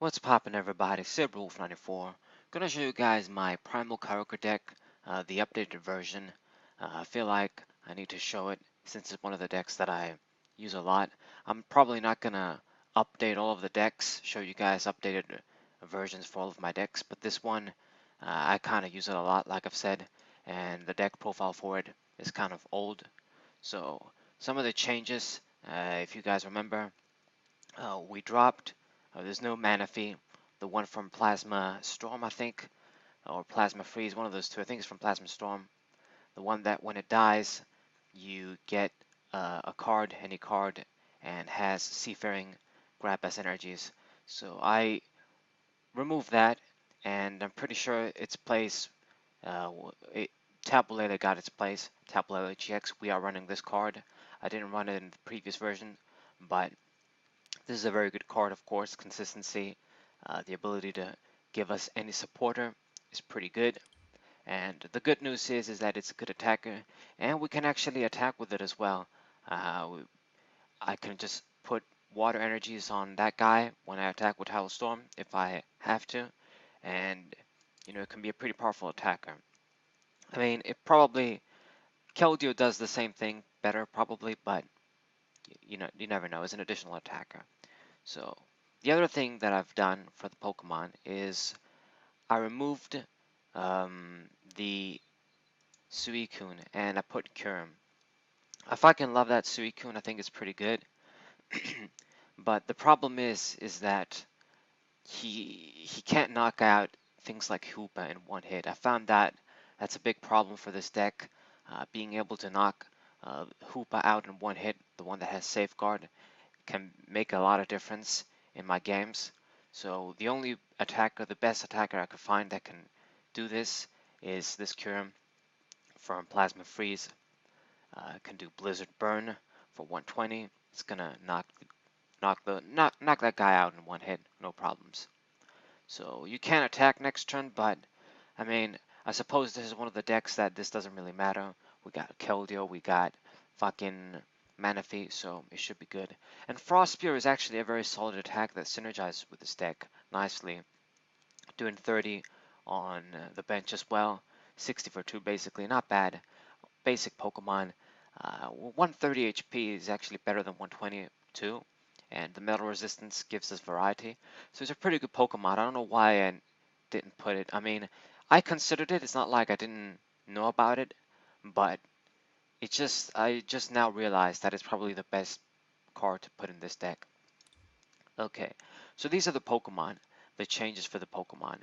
What's poppin', everybody? SibWolf94. Gonna show you guys my Primal Kyogre deck, the updated version. I feel like I need to show it since it's one of the decks that I use a lot. I'm probably not gonna update all of the decks, show you guys updated versions for all of my decks, but this one, I kind of use it a lot, like I've said, and the deck profile for it is kind of old. So some of the changes, if you guys remember, we dropped. There's no mana fee. The one from Plasma Storm, I think, or Plasma Freeze, one of those two. I think it's from Plasma Storm. The one that when it dies, you get a card, any card, and has Seafaring grab as energies. So I removed that, and I'm pretty sure its place, uh, it, Tabulator got its place. Tabulator GX, we are running this card. I didn't run it in the previous version, but this is a very good card, of course. Consistency, the ability to give us any supporter is pretty good. And the good news is that it's a good attacker, and we can actually attack with it as well. I can just put water energies on that guy when I attack with Tidal Storm if I have to, and it can be a pretty powerful attacker. I mean, it probably Keldeo does the same thing better probably, but you never know. It's an additional attacker. So the other thing that I've done for the Pokemon is I removed the Suicune and I put Kyurem. I fucking love that Suicune. I think it's pretty good. But the problem is that he can't knock out things like Hoopa in one hit. I found that that's a big problem for this deck. Being able to knock Hoopa out in one hit, the one that has Safeguard, can make a lot of difference in my games. So the only attacker, the best attacker I could find that can do this is this Kyurem from Plasma Freeze. Can do Blizzard Burn for 120. It's gonna knock that guy out in one hit, no problems. So you can attack next turn, but I mean, I suppose this is one of the decks that this doesn't really matter. We got Keldeo, we got fucking Manaphy, so it should be good. And Frost Spear is actually a very solid attack that synergizes with this deck nicely. Doing 30 on the bench as well. 60 for 2 basically, not bad. Basic Pokemon. 130 HP is actually better than 122. And the metal resistance gives us variety. So it's a pretty good Pokemon. I don't know why I didn't put it. I mean, I considered it. It's not like I didn't know about it, but I just now realized that it's probably the best card to put in this deck. Okay, so these are the Pokemon, the changes for the Pokemon.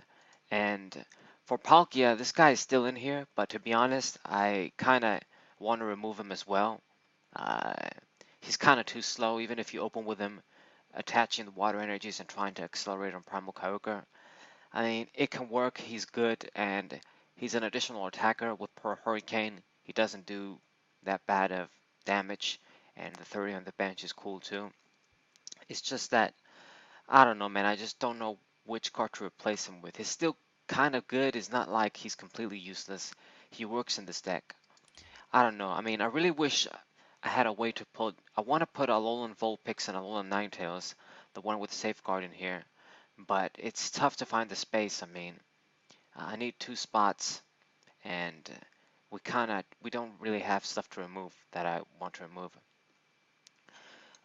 And for Palkia, this guy is still in here, but to be honest, I kind of want to remove him as well. Uh, he's kind of too slow, even if you open with him, attaching the water energies and trying to accelerate on Primal Kyogre. I mean, it can work, he's good, and he's an additional attacker with per Hurricane. He doesn't do that bad of damage, and the 30 on the bench is cool too. It's just that I don't know, man. I just don't know which card to replace him with. He's still kind of good. It's not like he's completely useless. He works in this deck. I don't know. I mean, I really wish I had a way to put. I want to put Alolan Vulpix and Alolan Ninetales, the one with Safeguard in here, but it's tough to find the space. I mean, I need 2 spots, and we don't really have stuff to remove that I want to remove.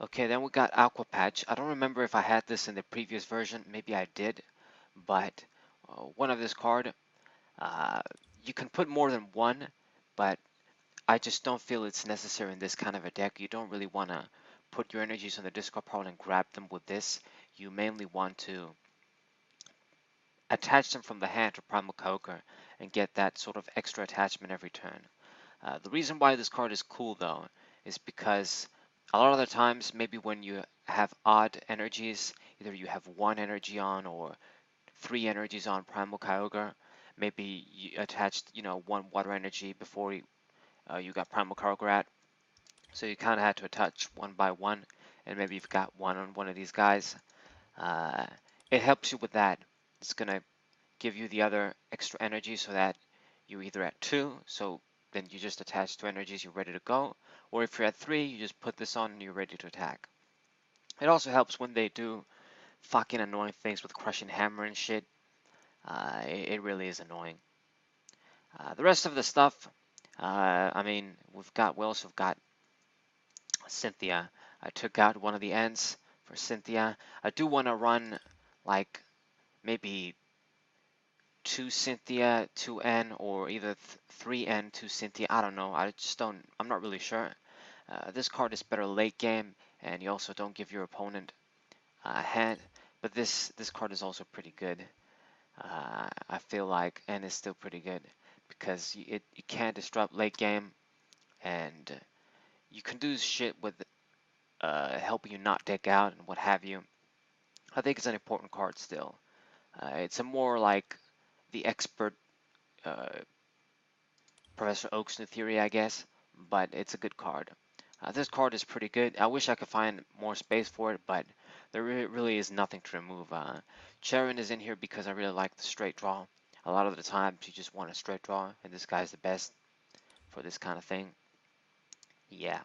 Okay, then we got Aqua Patch. I don't remember if I had this in the previous version. Maybe I did, but one of this card, uh, you can put more than one, but I just don't feel it's necessary in this kind of a deck. You don't really want to put your energies on the discard pile and grab them with this. You mainly want to attach them from the hand to Primal Kyogre and get that sort of extra attachment every turn. The reason why this card is cool though is because a lot of the times, maybe when you have odd energies, either you have 1 energy on or 3 energies on Primal Kyogre, maybe you attached, 1 water energy before you got Primal Kyogre at, so you kind of had to attach one by one, and maybe you've got 1 on one of these guys. Uh, it helps you with that. It's gonna give you the other extra energy so that you're either at 2, so then you just attach 2 energies, you're ready to go, or if you're at 3, you just put this on and you're ready to attack. It also helps when they do fucking annoying things with crushing hammer and shit. It really is annoying. The rest of the stuff, I mean, we also got Cynthia. I took out one of the ends for Cynthia. I do want to run like maybe 2 Cynthia, 2N, or either 3N, 2 Cynthia. I don't know. I'm not really sure. This card is better late game, and you also don't give your opponent a hand. But this card is also pretty good. I feel like N is still pretty good because it can disrupt late game, and you can do shit with helping you not deck out and what have you. I think it's an important card still. It's a more like the expert uh, Professor Oak's new theory, I guess, but it's a good card. This card is pretty good. I wish I could find more space for it, but there really is nothing to remove. Charon is in here because I really like the straight draw. A lot of the times you just want a straight draw, and this guy's the best for this kind of thing. Yeah.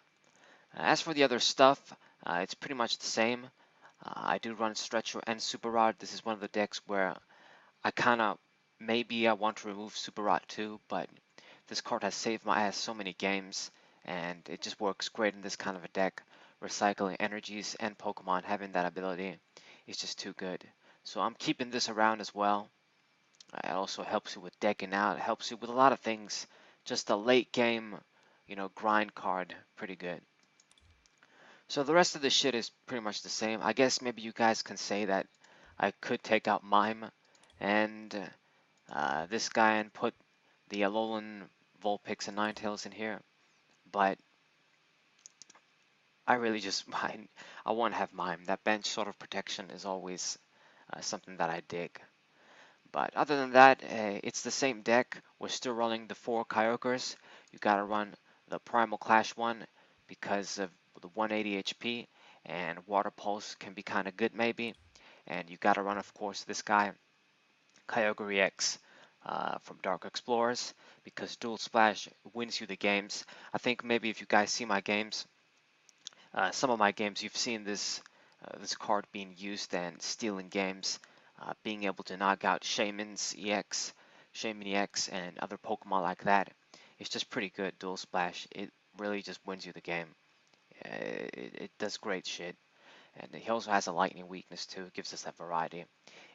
As for the other stuff, it's pretty much the same. I do run Stretcher and Super Rod. This is one of the decks where I kind of maybe I want to remove Super Rod too, but this card has saved my ass so many games, and it just works great in this kind of a deck. Recycling energies and Pokemon having that ability is just too good. So I'm keeping this around as well. It also helps you with decking out. It helps you with a lot of things. Just a late game, grind card, pretty good. So the rest of the shit is pretty much the same. I guess maybe you guys can say that I could take out Mime and this guy and put the Alolan Vulpix and Ninetales in here, but I really just I want to have Mime. That bench sort of protection is always something that I dig. But other than that, it's the same deck. We're still running the 4 Kyogres. You gotta run the Primal Clash one because of the 180 HP, and Water Pulse can be kind of good maybe. And you gotta run, of course, this guy, Kyogre EX from Dark Explorers, because Dual Splash wins you the games. I think maybe if you guys see my games, some of my games, you've seen this card being used and stealing games, being able to knock out Shaman EX, and other Pokemon like that. It's just pretty good. Dual Splash. It really just wins you the game. It does great shit, and he also has a lightning weakness too. It gives us that variety.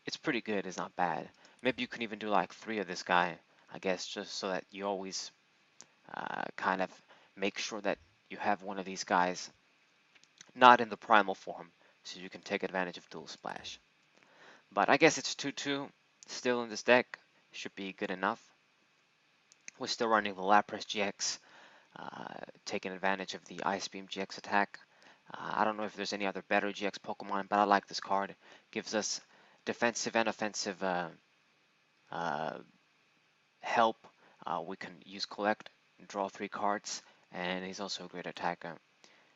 It's pretty good. It's not bad. Maybe you can even do like 3 of this guy, I guess, just so that you always kind of make sure that you have one of these guys not in the primal form, so you can take advantage of Dual Splash. But I guess it's 2-2 still in this deck. Should be good enough. We're still running the Lapras GX, taking advantage of the Ice Beam GX attack. I don't know if there's any other better GX Pokemon, but I like this card. Gives us defensive and offensive uh, help. We can use Collect and draw 3 cards, and he's also a great attacker.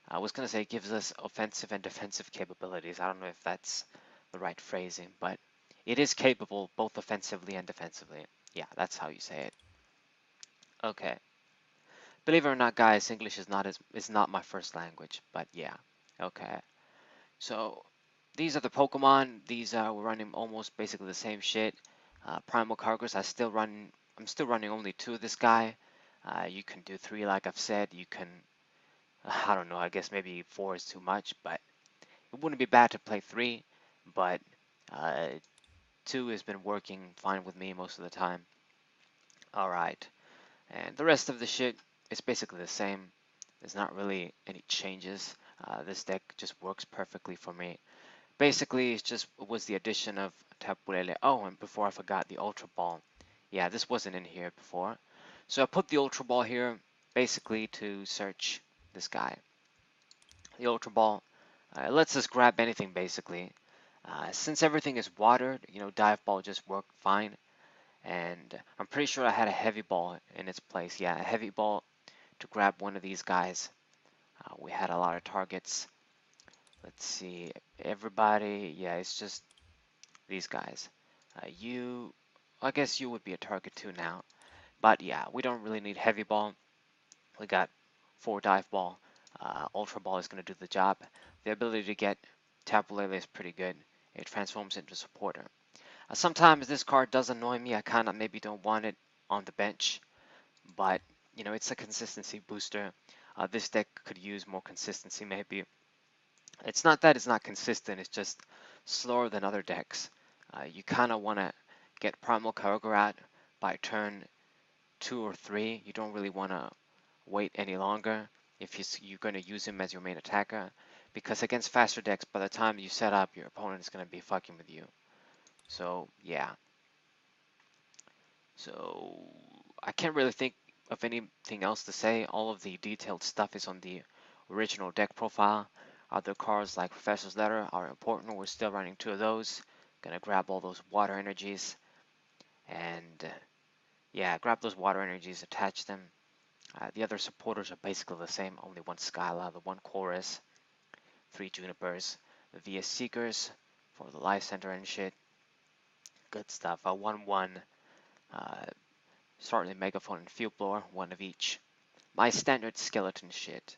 I was going to say it gives us offensive and defensive capabilities. I don't know if that's the right phrasing, but it is capable both offensively and defensively. Yeah, that's how you say it. Okay. Believe it or not, guys, English is not my first language, but yeah. Okay. So these are the Pokemon. We're running almost basically the same shit. Primal Kyogres. I'm still running only 2 of this guy. You can do 3, like I've said. You can I don't know, I guess maybe 4 is too much, but it wouldn't be bad to play 3, but uh, 2 has been working fine with me most of the time. Alright, and the rest of the shit is basically the same. There's not really any changes. This deck just works perfectly for me. Basically, it was the addition of Tapu Lele. Oh, and before I forgot, the Ultra Ball. Yeah, this wasn't in here before. So I put the Ultra Ball here basically to search this guy. The Ultra Ball lets us grab anything basically. Since everything is watered, Dive Ball just worked fine. And I'm pretty sure I had a Heavy Ball in its place. Yeah, a Heavy Ball to grab one of these guys. We had a lot of targets. Let's see, everybody, yeah, it's just these guys. I guess you would be a target too now. But yeah, we don't really need Heavy Ball. We got 4 Dive Ball. Ultra Ball is going to do the job. The ability to get Tapu Lele is pretty good. it transforms into a supporter. Sometimes this card does annoy me. I kind of maybe don't want it on the bench, but it's a consistency booster. This deck could use more consistency maybe. It's not that it's not consistent, it's just slower than other decks. You kind of want to get Primal Kyogre out by turn 2 or 3. You don't really want to wait any longer if you're going to use him as your main attacker, because against faster decks, by the time you set up, your opponent is going to be fucking with you. So yeah. So I can't really think of anything else to say. All of the detailed stuff is on the original deck profile. Other cards like Professor's Letter are important. We're still running 2 of those. Gonna grab all those water energies and yeah, grab those water energies, attach them. The other supporters are basically the same, only 1 Skyla, the 1 Chorus, 3 Junipers, the VS Seekers for the Life Center and shit. Good stuff. A 1-1 Certainly Megaphone and Field Blower, 1 of each. My standard skeleton shit.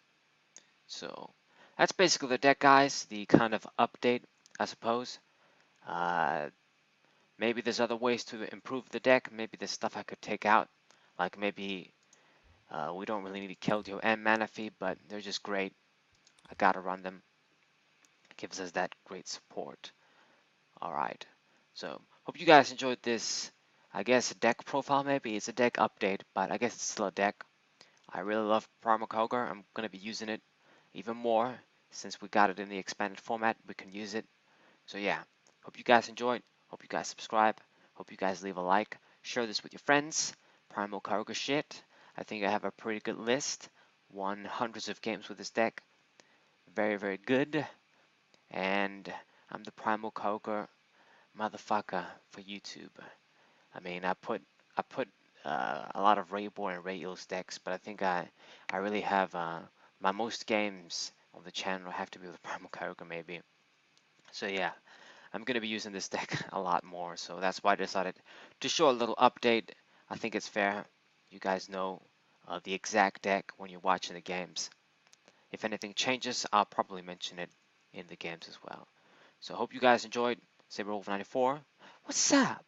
So that's basically the deck, guys. The kind of update, I suppose. Uh, maybe there's other ways to improve the deck. Maybe there's stuff I could take out. Like maybe we don't really need Keldeo and Manaphy, but they're just great. I gotta run them. It gives us that great support. Alright. So hope you guys enjoyed this. I guess a deck profile maybe. It's a deck update, but I guess it's still a deck. I really love Primal Kyogre. I'm going to be using it even more since we got it in the expanded format. We can use it. So yeah, hope you guys enjoyed. Hope you guys subscribe. Hope you guys leave a like. Share this with your friends. Primal Kyogre shit. I think I have a pretty good list. Won hundreds of games with this deck. Very, very good. And I'm the Primal Kyogre motherfucker for YouTube. I mean, I put a lot of Rayboy and Ray Eels decks, but I think I really have my most games on the channel have to be with Primal Kyogre maybe. So yeah, I'm gonna be using this deck a lot more, so that's why I decided to show a little update. I think it's fair. You guys know the exact deck when you're watching the games. If anything changes, I'll probably mention it in the games as well. So I hope you guys enjoyed. SaberWolf94. What's up?